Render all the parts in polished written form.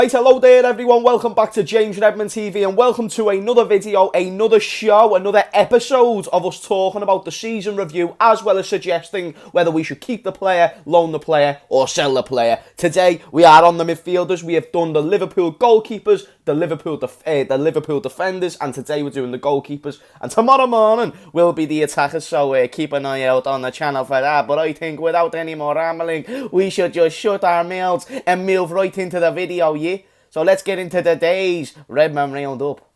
Right, hello there everyone, welcome back to James Redmond TV and welcome to another video, another show, another episode of us talking about the season review as well as suggesting whether we should keep the player, loan the player or sell the player. Today we are on the midfielders. We have done the Liverpool goalkeepers, the Liverpool defenders, and today we're doing the goalkeepers, and tomorrow morning will be the attackers, so keep an eye out on the channel for that. But I think without any more rambling, we should just shut our mouths and move right into the video, yeah? So let's get into today's Redmond roundup,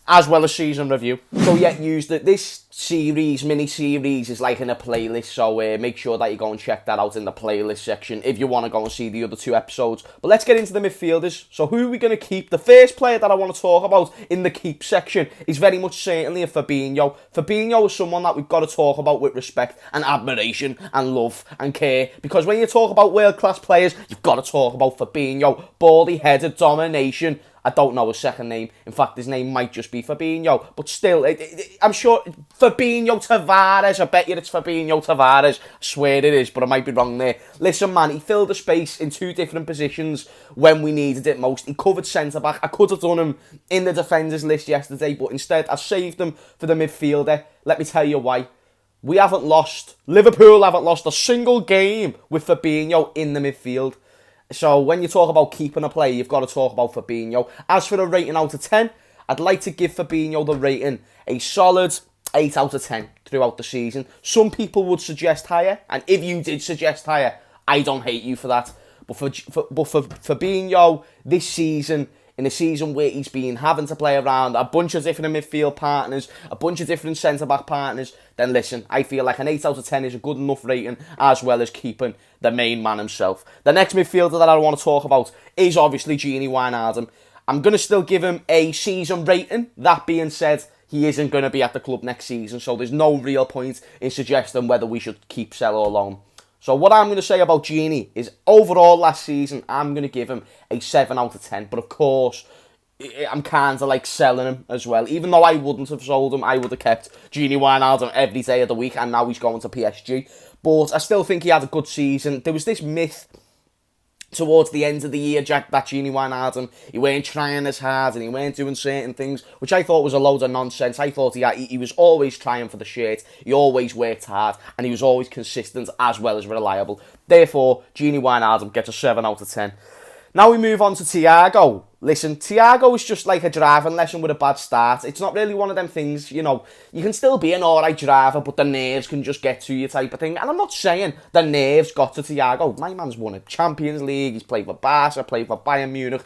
as well as season review. So yeah, this series, mini-series, is like in a playlist, so make sure that you go and check that out in the playlist section if you want to go and see the other two episodes. But let's get into the midfielders. So who are we going to keep? The first player that I want to talk about in the keep section is very much certainly a Fabinho. Fabinho is someone that we've got to talk about with respect and admiration and love and care, because when you talk about world-class players, you've got to talk about Fabinho. Baldy-headed domination. I don't know his second name. In fact, his name might just be Fabinho. But still, I'm sure Fabinho Tavares. I bet you it's Fabinho Tavares. I swear it is, but I might be wrong there. Listen, man, he filled the space in two different positions when we needed it most. He covered centre-back. I could have done him in the defenders list yesterday, but instead I saved him for the midfielder. Let me tell you why. Liverpool haven't lost a single game with Fabinho in the midfield. So when you talk about keeping a player, you've got to talk about Fabinho. As for a rating out of 10, I'd like to give Fabinho the rating a solid 8 out of 10 throughout the season. Some people would suggest higher, and if you did suggest higher, I don't hate you for that. But for Fabinho, this season, in a season where he's been having to play around a bunch of different midfield partners, a bunch of different centre-back partners, then listen, I feel like an 8 out of 10 is a good enough rating, as well as keeping the main man himself. The next midfielder that I want to talk about is obviously Georginio Wijnaldum. I'm going to still give him a season rating. That being said, he isn't going to be at the club next season, so there's no real point in suggesting whether we should keep, sell or loan. So what I'm going to say about Gini is, overall last season, I'm going to give him a 7 out of 10. But of course, I'm kind of like selling him as well. Even though I wouldn't have sold him, I would have kept Georginio Wijnaldum every day of the week, and now he's going to PSG. But I still think he had a good season. There was this myth towards the end of the year, that Georginio Wijnaldum, he weren't trying as hard and he weren't doing certain things, which I thought was a load of nonsense. I thought he was always trying for the shirt, he always worked hard, and he was always consistent as well as reliable. Therefore, Georginio Wijnaldum gets a 7 out of 10. Now we move on to Thiago. Listen, Thiago is just like a driving lesson with a bad start. It's not really one of them things, you know, you can still be an alright driver, but the nerves can just get to you type of thing. And I'm not saying the nerves got to Thiago. My man's won a Champions League, he's played for Barca, played for Bayern Munich.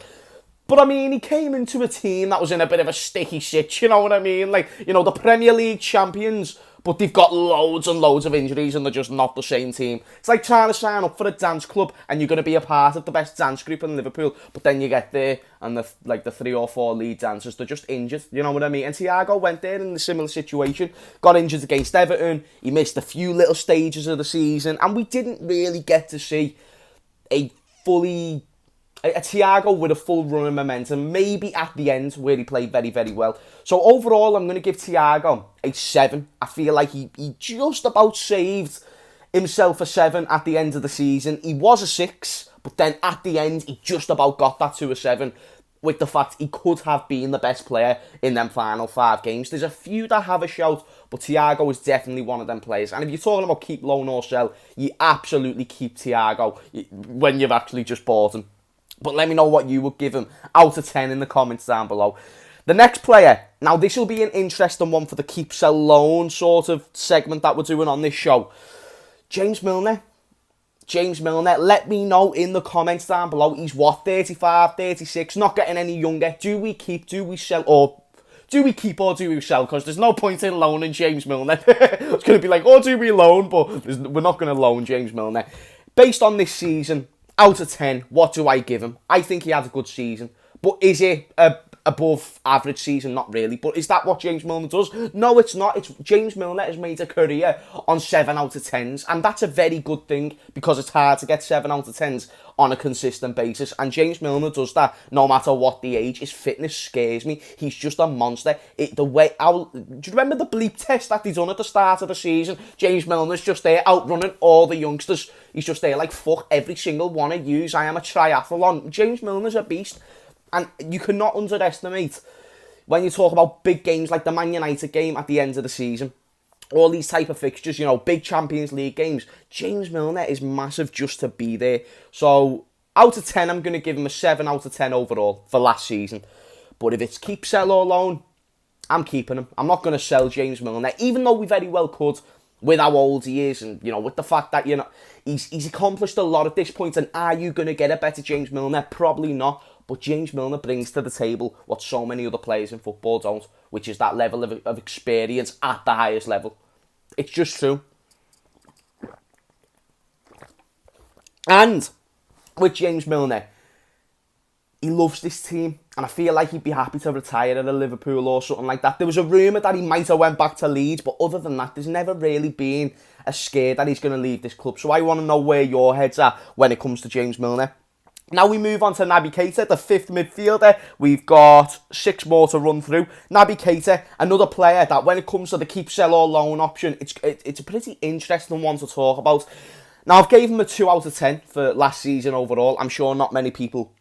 But I mean, he came into a team that was in a bit of a sticky shit, you know what I mean? Like, you know, the Premier League champions, but they've got loads and loads of injuries and they're just not the same team. It's like trying to sign up for a dance club and you're going to be a part of the best dance group in Liverpool, but then you get there and the 3 or 4 lead dancers, they're just injured, you know what I mean? And Thiago went there in a similar situation, got injured against Everton, he missed a few little stages of the season, and we didn't really get to see a Thiago with a full run of momentum, maybe at the end where he played very, very well. So overall, I'm going to give Thiago a 7. I feel like he just about saved himself a 7 at the end of the season. He was a 6, but then at the end, he just about got that to a 7, with the fact he could have been the best player in them final 5 games. There's a few that have a shout, but Thiago is definitely one of them players. And if you're talking about keep, loan or sell, you absolutely keep Thiago when you've actually just bought him. But let me know what you would give him out of 10 in the comments down below. The next player, now this will be an interesting one for the keep, sell, loan sort of segment that we're doing on this show. James Milner, let me know in the comments down below. He's what, 35, 36, not getting any younger. Do we keep, do we sell, or do we keep or do we sell? Because there's no point in loaning James Milner. It's going to be like, oh, do we loan? But we're not going to loan James Milner. Based on this season, out of 10, what do I give him? I think he had a good season. But is it a above average season, not really. But is that what James Milner does? No, it's not. It's James Milner has made a career on 7 out of 10s, and that's a very good thing because it's hard to get 7 out of 10s on a consistent basis, and James Milner does that no matter what the age. His fitness scares me. He's just a monster. Do you remember the bleep test that they done at the start of the season? James Milner's just there outrunning all the youngsters. He's just there like, fuck every single one of yous. I am a triathlon. James Milner's a beast. And you cannot underestimate, when you talk about big games like the Man United game at the end of the season, all these type of fixtures, you know, big Champions League games, James Milner is massive just to be there. So, out of 10, I'm going to give him a 7 out of 10 overall for last season. But if it's keep, sell or loan, I'm keeping him. I'm not going to sell James Milner, even though we very well could, with how old he is, and, you know, with the fact that, you know, he's accomplished a lot at this point, and are you going to get a better James Milner? Probably not. But James Milner brings to the table what so many other players in football don't, which is that level of experience at the highest level. It's just true. And with James Milner, he loves this team, and I feel like he'd be happy to retire at a Liverpool or something like that. There was a rumour that he might have went back to Leeds, but other than that, there's never really been a scare that he's going to leave this club. So I want to know where your head's at when it comes to James Milner. Now we move on to Naby Keita, the 5th midfielder. We've got 6 more to run through. Naby Keita, another player that when it comes to the keep, sell or loan option, it's a pretty interesting one to talk about. Now I've gave him a 2 out of 10 for last season overall. I'm sure not many people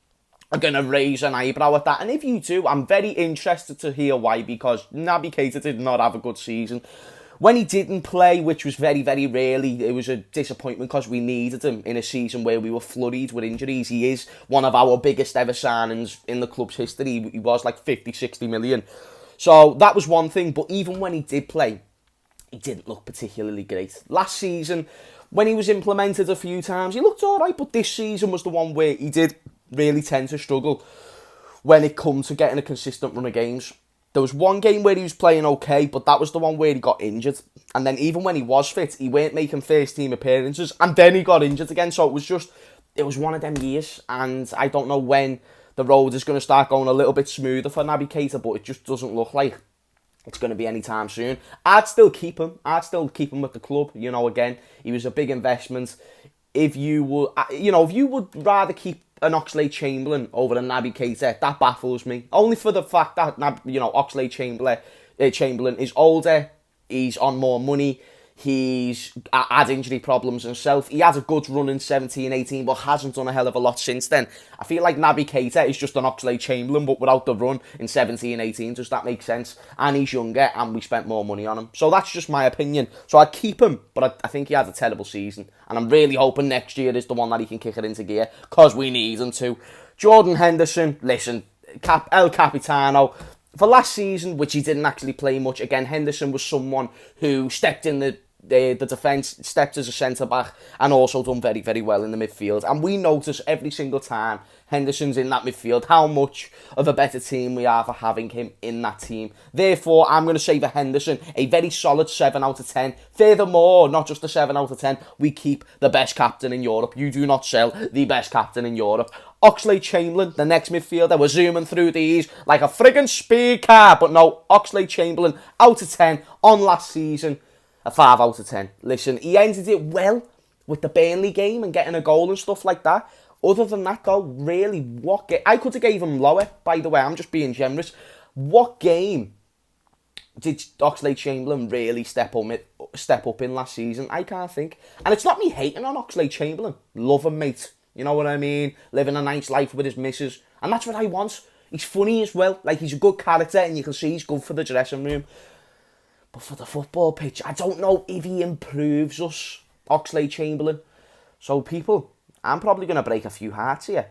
are going to raise an eyebrow at that. And if you do, I'm very interested to hear why, because Naby Keita did not have a good season. When he didn't play, which was very, very rarely, it was a disappointment because we needed him in a season where we were flurried with injuries. He is one of our biggest ever signings in the club's history. He was like 50, 60 million. So that was one thing. But even when he did play, he didn't look particularly great. Last season, when he was implemented a few times, he looked all right. But this season was the one where he did really tend to struggle when it comes to getting a consistent run of games. There was one game where he was playing okay, but that was the one where he got injured. And then even when he was fit, he weren't making first team appearances. And then he got injured again. So it was one of them years. And I don't know when the road is going to start going a little bit smoother for Naby Keita, but it just doesn't look like it's going to be anytime soon. I'd still keep him. I'd still keep him with the club. You know, again, he was a big investment. If you would rather keep an Oxlade-Chamberlain over a Naby Keita, that baffles me. Only for the fact that, Oxlade-Chamberlain is older, he's on more money, he's had injury problems himself. He had a good run in 17-18, but hasn't done a hell of a lot since then. I feel like Naby Keita is just an Oxlade-Chamberlain, but without the run in 17-18. Does that make sense? And he's younger, and we spent more money on him. So that's just my opinion. So I'd keep him, but I think he had a terrible season. And I'm really hoping next year is the one that he can kick it into gear, because we need him to. Jordan Henderson, listen, El Capitano. For last season, which he didn't actually play much, again, Henderson was someone who stepped in the defence, stepped as a centre-back, and also done very, very well in the midfield. And we notice every single time Henderson's in that midfield how much of a better team we are for having him in that team. Therefore, I'm going to say for Henderson, a very solid 7 out of 10. Furthermore, not just a 7 out of 10, we keep the best captain in Europe. You do not sell the best captain in Europe. Oxlade-Chamberlain, the next midfielder. We're zooming through these like a friggin' speed car. But no, Oxlade-Chamberlain, out of 10 on last season. A 5 out of 10. Listen, he ended it well with the Burnley game and getting a goal and stuff like that. Other than that, though, really, what game? I could have gave him lower, by the way. I'm just being generous. What game did Oxlade-Chamberlain really step up in last season? I can't think. And it's not me hating on Oxlade-Chamberlain. Love him, mate. You know what I mean? Living a nice life with his missus. And that's what I want. He's funny as well. Like, he's a good character, and you can see he's good for the dressing room. But for the football pitch, I don't know if he improves us, Oxlade-Chamberlain. So, people, I'm probably going to break a few hearts here.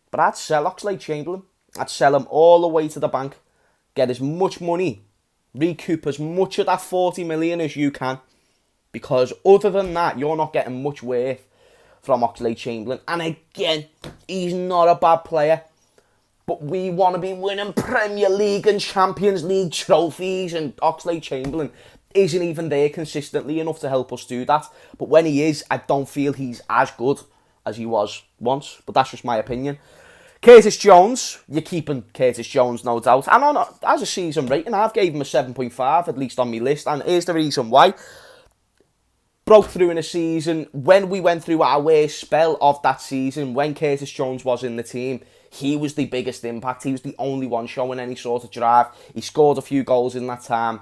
But I'd sell Oxlade-Chamberlain. I'd sell him all the way to the bank. Get as much money. Recoup as much of that 40 million as you can. Because other than that, you're not getting much worth from Oxlade-Chamberlain. And again, he's not a bad player. But we want to be winning Premier League and Champions League trophies, and Oxlade-Chamberlain isn't even there consistently enough to help us do that. But when he is, I don't feel he's as good as he was once. But that's just my opinion. Curtis Jones, you're keeping Curtis Jones, no doubt. And on as a season rating, I've gave him a 7.5, at least on my list. And here's the reason why. Broke through in a season, when we went through our worst spell of that season, when Curtis Jones was in the team, he was the biggest impact. He was the only one showing any sort of drive. He scored a few goals in that time.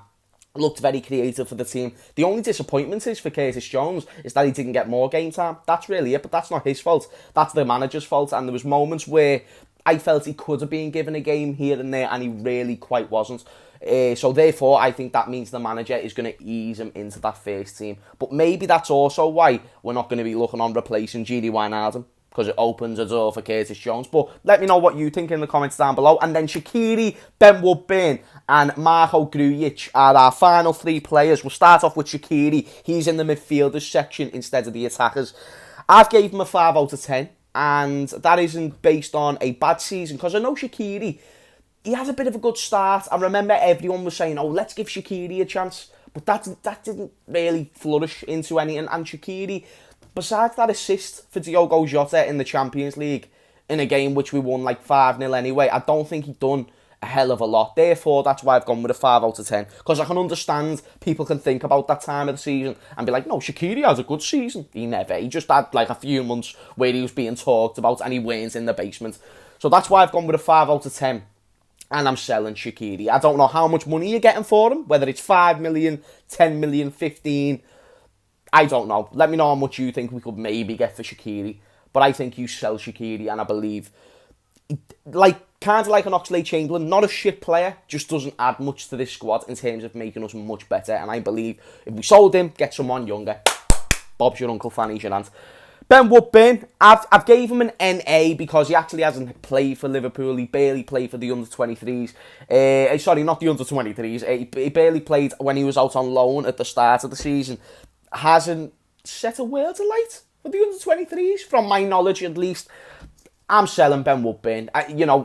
Looked very creative for the team. The only disappointment is for Curtis Jones is that he didn't get more game time. That's really it, but that's not his fault. That's the manager's fault. And there was moments where I felt he could have been given a game here and there, and he really quite wasn't. So therefore, I think that means the manager is going to ease him into that first team. But maybe that's also why we're not going to be looking on replacing Georginio Wijnaldum, because it opens a door for Curtis Jones. But let me know what you think in the comments down below. And then Shaqiri, Ben Woodburn and Marco Grujic are our final three players. We'll start off with Shaqiri. He's in the midfielders section instead of the attackers. I've gave him a 5 out of 10. And that isn't based on a bad season, because I know Shaqiri, he has a bit of a good start. I remember everyone was saying, oh, let's give Shaqiri a chance. But that didn't really flourish into anything. And Shaqiri, besides that assist for Diogo Jota in the Champions League, in a game which we won like 5-0 anyway, I don't think he'd done a hell of a lot. Therefore, that's why I've gone with a 5 out of 10. Because I can understand people can think about that time of the season and be like, no, Shaqiri has a good season. He never. He just had like a few months where he was being talked about and he weren't in the basement. So that's why I've gone with a 5 out of 10. And I'm selling Shaqiri. I don't know how much money you're getting for him. Whether it's 5 million, 10 million, 15. I don't know. Let me know how much you think we could maybe get for Shaqiri. But I think you sell Shaqiri, and I believe, kind of like an Oxlade-Chamberlain, not a shit player, just doesn't add much to this squad in terms of making us much better. And I believe if we sold him, get someone younger. Bob's your uncle, Fanny's your aunt. Ben Woodburn, I've gave him an NA because he actually hasn't played for Liverpool. He barely played for the under-23s. Sorry, not the under-23s. He barely played when he was out on loan at the start of the season. Hasn't set a world to light for the under-23s, from my knowledge at least. I'm selling Ben Woodburn.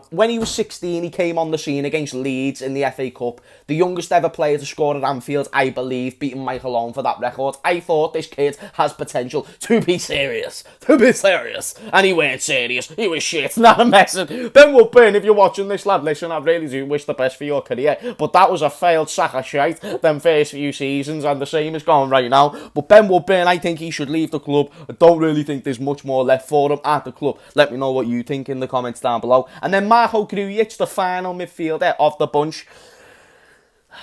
When he was 16, he came on the scene against Leeds in the FA Cup. The youngest ever player to score at Anfield, I believe, beating Michael Owen for that record. I thought this kid has potential to be serious. And he weren't serious. He was shit. Not a messing. Ben Woodburn, if you're watching this, lad, listen, I really do wish the best for your career. But that was a failed sack of shite, them first few seasons, and the same is going right now. But Ben Woodburn, I think he should leave the club. I don't really think there's much more left for him at the club. Let me know what you think in the comments down below. And then Marco Grujic, the final midfielder of the bunch.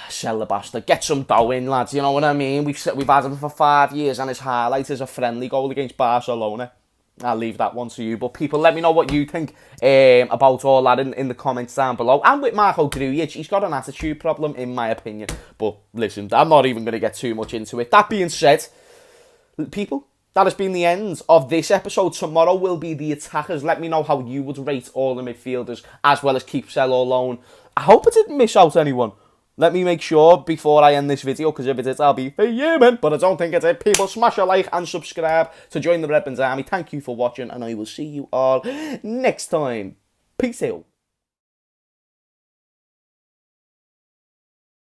Sell the bastard. Get some dough in, lads. You know what I mean? We've had him for 5 years, and his highlight is a friendly goal against Barcelona. I'll leave that one to you. But people, let me know what you think about all that in the comments down below. And with Marco Grujic, he's got an attitude problem, in my opinion. But listen, I'm not even going to get too much into it. That being said, people, that has been the end of this episode. Tomorrow will be the attackers. Let me know how you would rate all the midfielders, as well as keep, sell, or loan. I hope I didn't miss out anyone. Let me make sure before I end this video, because if it is, I'll be fuming. But I don't think it is. People, smash a like and subscribe to join the Redmond army. Thank you for watching, and I will see you all next time. Peace out.